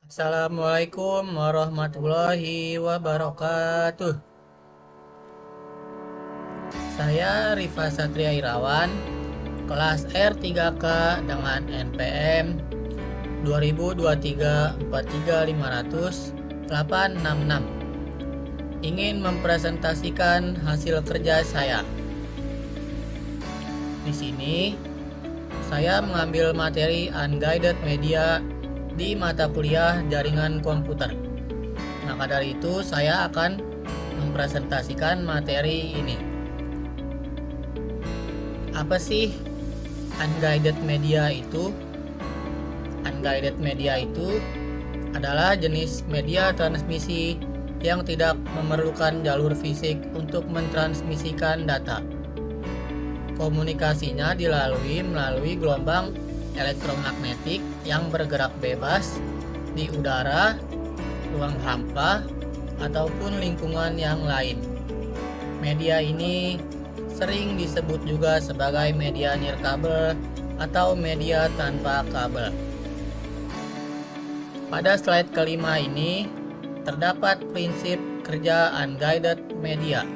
Assalamualaikum warahmatullahi wabarakatuh. Saya Rifa Satria Irawan, kelas R3K dengan NPM 2023-43500-866. Ingin mempresentasikan hasil kerja saya. Di sini, saya mengambil materi Unguided Media di mata kuliah jaringan komputer. Maka dari itu saya akan mempresentasikan materi ini. Apa sih unguided media itu? Unguided media itu adalah jenis media transmisi yang tidak memerlukan jalur fisik untuk mentransmisikan data. Komunikasinya melalui gelombang elektromagnetik yang bergerak bebas di udara, ruang hampa, ataupun lingkungan yang lain. Media ini sering disebut juga sebagai media nirkabel atau media tanpa kabel. Pada slide kelima ini terdapat prinsip kerja unguided media.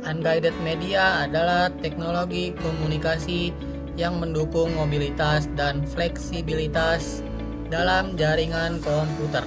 Unguided media adalah teknologi komunikasi yang mendukung mobilitas dan fleksibilitas dalam jaringan komputer.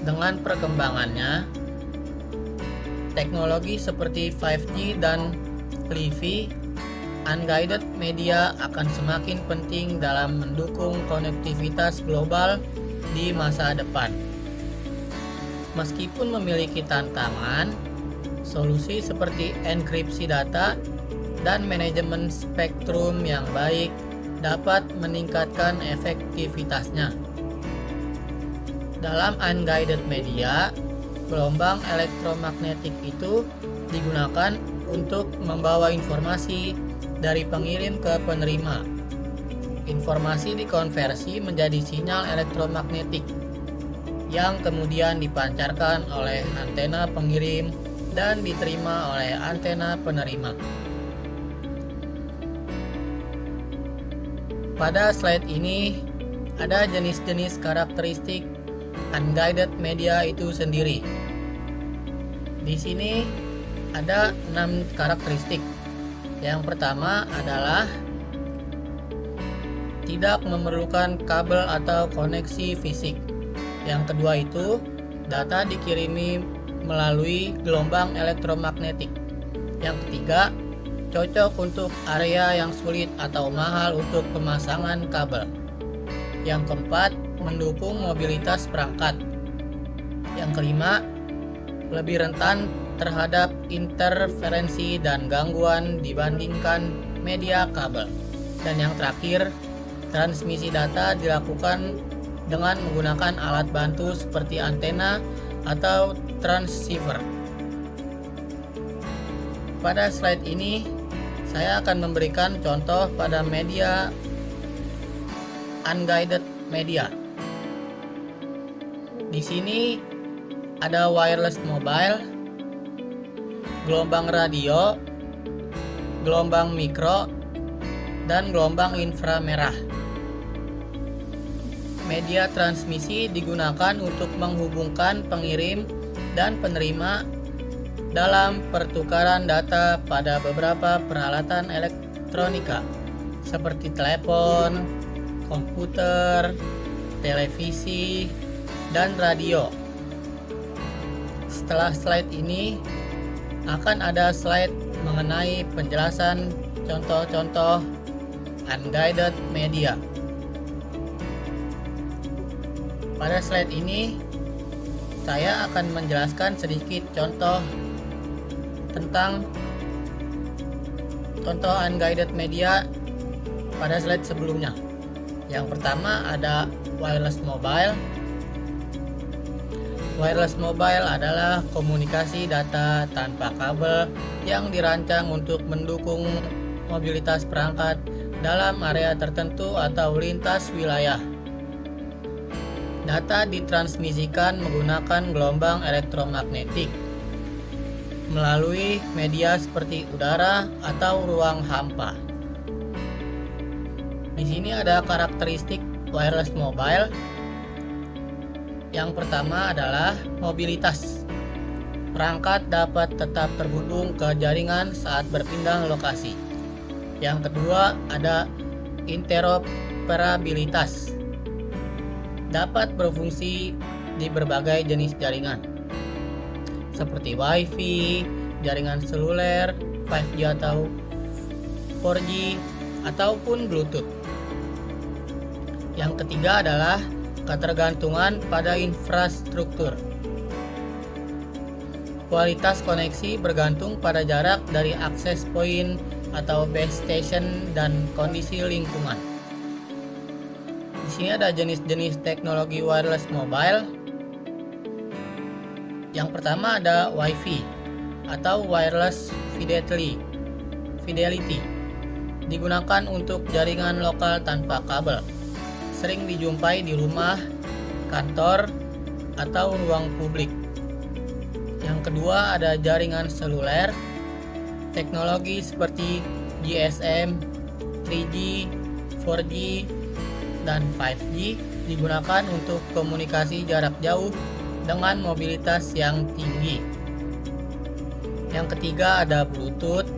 Dengan perkembangannya, teknologi seperti 5G dan LiFi, unguided media akan semakin penting dalam mendukung konektivitas global di masa depan. Meskipun memiliki tantangan, solusi seperti enkripsi data dan manajemen spektrum yang baik dapat meningkatkan efektivitasnya. Dalam unguided media, gelombang elektromagnetik itu digunakan untuk membawa informasi dari pengirim ke penerima. Informasi dikonversi menjadi sinyal elektromagnetik yang kemudian dipancarkan oleh antena pengirim dan diterima oleh antena penerima. Pada slide ini ada jenis-jenis karakteristik unguided media itu sendiri. Di sini ada 6 karakteristik. Yang pertama adalah tidak memerlukan kabel atau koneksi fisik. Yang kedua itu data dikirimi melalui gelombang elektromagnetik. Yang ketiga, cocok untuk area yang sulit atau mahal untuk pemasangan kabel. Yang keempat, mendukung mobilitas perangkat. Yang kelima, lebih rentan terhadap interferensi dan gangguan dibandingkan media kabel. Dan yang terakhir, transmisi data dilakukan dengan menggunakan alat bantu seperti antena atau transceiver. Pada slide ini, saya akan memberikan contoh pada media unguided media. Di sini ada wireless mobile, gelombang radio, gelombang mikro, dan gelombang inframerah. Media transmisi digunakan untuk menghubungkan pengirim dan penerima dalam pertukaran data pada beberapa peralatan elektronika seperti telepon, komputer, televisi, dan radio. Setelah slide ini akan ada slide mengenai penjelasan contoh-contoh unguided media. Pada slide ini saya akan menjelaskan sedikit contoh tentang contoh unguided media pada slide sebelumnya. Yang pertama ada wireless mobile. Wireless mobile adalah komunikasi data tanpa kabel yang dirancang untuk mendukung mobilitas perangkat dalam area tertentu atau lintas wilayah. Data ditransmisikan menggunakan gelombang elektromagnetik. melalui media seperti udara atau ruang hampa. Di sini ada karakteristik wireless mobile. Yang pertama adalah mobilitas. Perangkat dapat tetap terhubung ke jaringan saat berpindah lokasi. Yang kedua ada interoperabilitas. Dapat berfungsi di berbagai jenis jaringan seperti Wi-Fi, jaringan seluler, 5G atau 4G, ataupun Bluetooth. Yang ketiga adalah ketergantungan pada infrastruktur. Kualitas koneksi bergantung pada jarak dari akses point atau base station dan kondisi lingkungan. Di sini ada jenis-jenis teknologi wireless mobile. Yang pertama ada Wi-Fi atau wireless fidelity. Digunakan untuk jaringan lokal tanpa kabel. Sering dijumpai di rumah, kantor, atau ruang publik. Yang kedua ada jaringan seluler. Teknologi seperti GSM, 3G, 4G, dan 5G digunakan untuk komunikasi jarak jauh dengan mobilitas yang tinggi. Yang ketiga ada Bluetooth,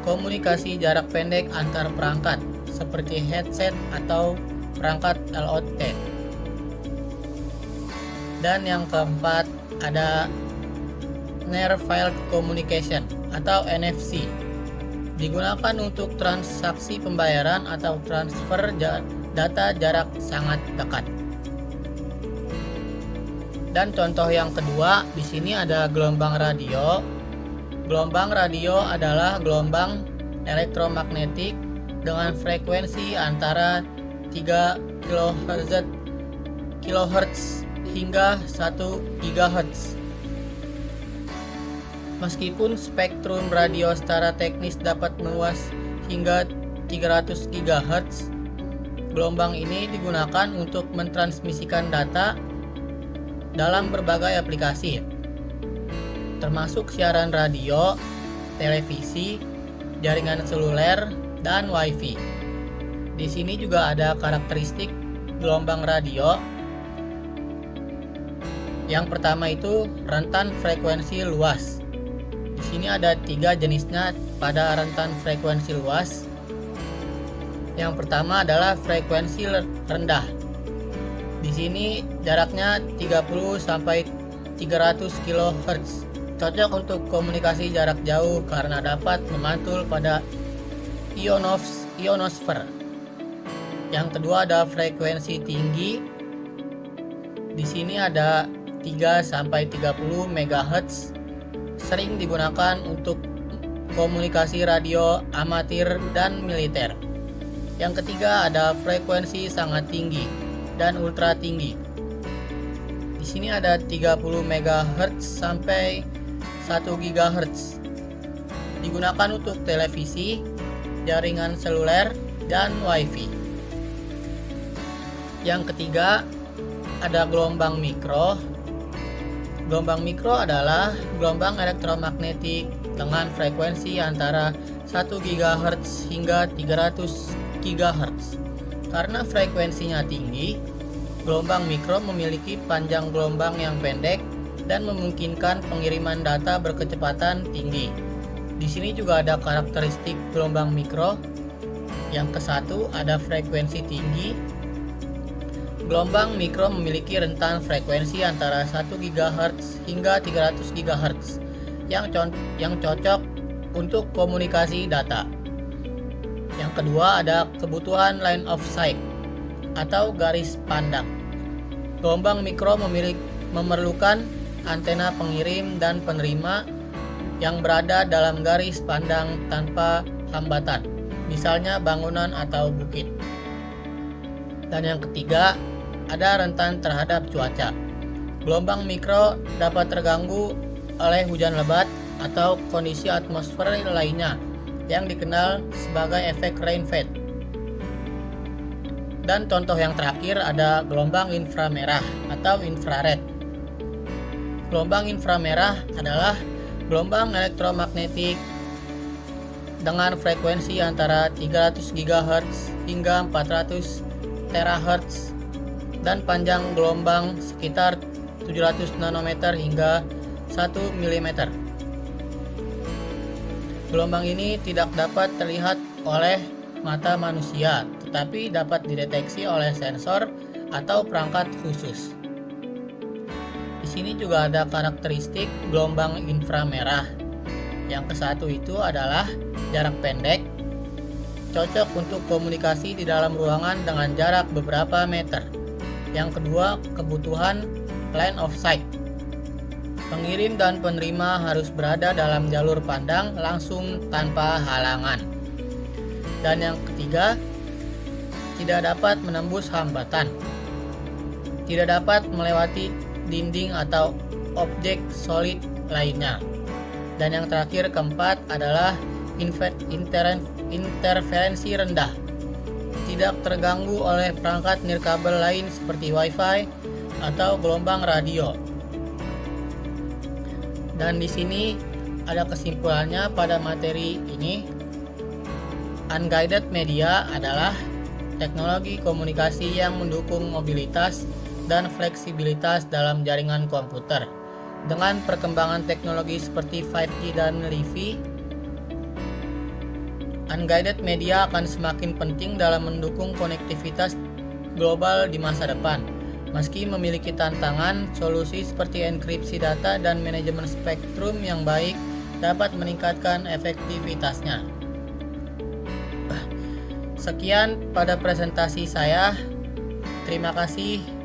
komunikasi jarak pendek antar perangkat seperti headset atau perangkat LOT. Dan yang keempat ada Near Field Communication atau NFC. Digunakan untuk transaksi pembayaran atau transfer data jarak sangat dekat. Dan contoh yang kedua, di sini ada gelombang radio. Gelombang radio adalah gelombang elektromagnetik dengan frekuensi antara 3 kHz hingga 1 GHz. Meskipun spektrum radio secara teknis dapat meluas hingga 300 GHz, gelombang ini digunakan untuk mentransmisikan data dalam berbagai aplikasi, termasuk siaran radio, televisi, jaringan seluler, dan Wi-Fi. Di sini juga ada karakteristik gelombang radio. Yang pertama itu rentan frekuensi luas. Di sini ada 3 jenisnya pada rentan frekuensi luas. Yang pertama adalah frekuensi rendah. Di sini jaraknya 30 sampai 300 kHz. Cocok untuk komunikasi jarak jauh karena dapat memantul pada ionosfer. Yang kedua ada frekuensi tinggi. Di sini ada 3 sampai 30 MHz. Sering digunakan untuk komunikasi radio amatir dan militer. Yang ketiga ada frekuensi sangat tinggi dan ultra tinggi. Di sini ada 30 MHz sampai 1 GHz. Digunakan untuk televisi, jaringan seluler, dan Wi-Fi. Yang ketiga ada gelombang mikro. Gelombang mikro adalah gelombang elektromagnetik dengan frekuensi antara 1 GHz hingga 300 GHz. Karena frekuensinya tinggi, gelombang mikro memiliki panjang gelombang yang pendek dan memungkinkan pengiriman data berkecepatan tinggi. Di sini juga ada karakteristik gelombang mikro. Yang kesatu ada frekuensi tinggi. Gelombang mikro memiliki rentan frekuensi antara 1 GHz hingga 300 GHz yang cocok untuk komunikasi data. Yang kedua ada kebutuhan line of sight atau garis pandang. Gelombang mikro memerlukan antena pengirim dan penerima yang berada dalam garis pandang tanpa hambatan, misalnya bangunan atau bukit. Dan yang ketiga ada rentan terhadap cuaca. Gelombang mikro dapat terganggu oleh hujan lebat atau kondisi atmosfer lainnya yang dikenal sebagai efek rainfall. Dan contoh yang terakhir ada gelombang inframerah atau infrared. Gelombang inframerah adalah Gelombang elektromagnetik dengan frekuensi antara 300 GHz hingga 400 THz dan panjang gelombang sekitar 700 nanometer hingga 1 mm. Gelombang ini tidak dapat terlihat oleh mata manusia, tetapi dapat dideteksi oleh sensor atau perangkat khusus. Di sini juga ada karakteristik gelombang inframerah. Yang ke-1 itu adalah jarak pendek, cocok untuk komunikasi di dalam ruangan dengan jarak beberapa meter. Yang kedua, kebutuhan line of sight. Pengirim dan penerima harus berada dalam jalur pandang langsung tanpa halangan. Dan yang ketiga, tidak dapat menembus hambatan. Tidak dapat melewati dinding atau objek solid lainnya. Dan yang terakhir, keempat, adalah interferensi rendah. Tidak terganggu oleh perangkat nirkabel lain seperti WiFi atau gelombang radio. Dan di sini ada kesimpulannya pada materi ini. Unguided media adalah teknologi komunikasi yang mendukung mobilitas dan fleksibilitas dalam jaringan komputer. Dengan perkembangan teknologi seperti 5G dan LiFi, unguided media akan semakin penting dalam mendukung konektivitas global di masa depan. Meski memiliki tantangan, solusi seperti enkripsi data dan manajemen spektrum yang baik dapat meningkatkan efektivitasnya. Sekian pada presentasi saya. Terima kasih.